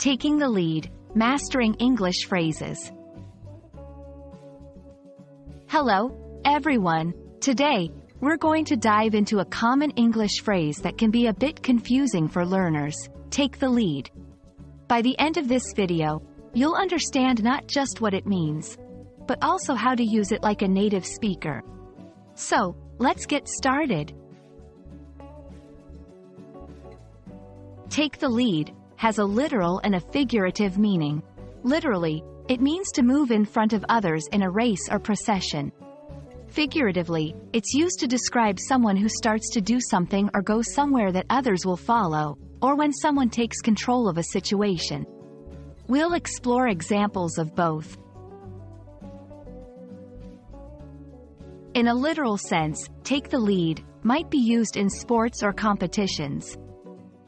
Taking the lead, mastering English phrases. Hello, everyone. Today, we're going to dive into a common English phrase that can be a bit confusing for learners: take the lead. By the end of this video, you'll understand not just what it means, but also how to use it like a native speaker. So, let's get started. Take the lead has a literal and a figurative meaning. Literally, it means to move in front of others in a race or procession. Figuratively, it's used to describe someone who starts to do something or go somewhere that others will follow, or when someone takes control of a situation. We'll explore examples of both. In a literal sense, take the lead might be used in sports or competitions.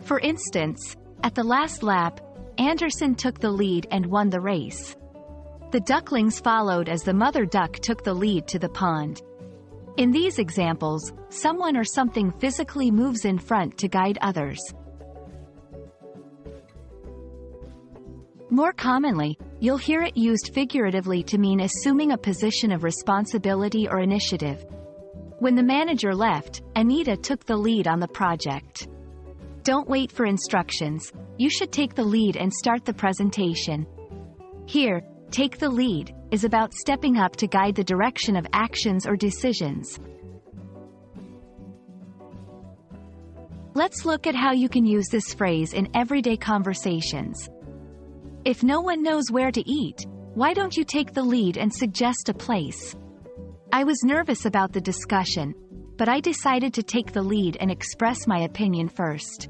For instance, at the last lap, Anderson took the lead and won the race. The ducklings followed as the mother duck took the lead to the pond. In these examples, someone or something physically moves in front to guide others. More commonly, you'll hear it used figuratively to mean assuming a position of responsibility or initiative. When the manager left, Anita took the lead on the project. Don't wait for instructions. You should take the lead and start the presentation. Here, take the lead is about stepping up to guide the direction of actions or decisions. Let's look at how you can use this phrase in everyday conversations. If no one knows where to eat, why don't you take the lead and suggest a place? I was nervous about the discussion, but I decided to take the lead and express my opinion first.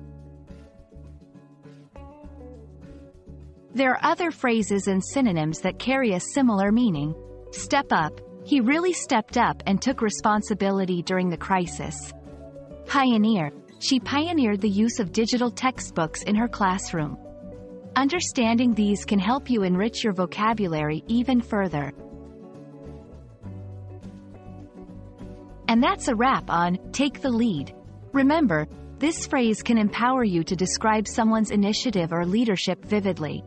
There are other phrases and synonyms that carry a similar meaning. Step up. He really stepped up and took responsibility during the crisis. Pioneer. She pioneered the use of digital textbooks in her classroom. Understanding these can help you enrich your vocabulary even further. And that's a wrap on Take the Lead. Remember, this phrase can empower you to describe someone's initiative or leadership vividly.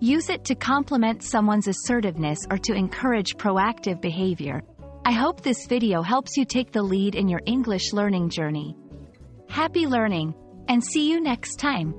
Use it to compliment someone's assertiveness or to encourage proactive behavior. I hope this video helps you take the lead in your English learning journey. Happy learning, and see you next time.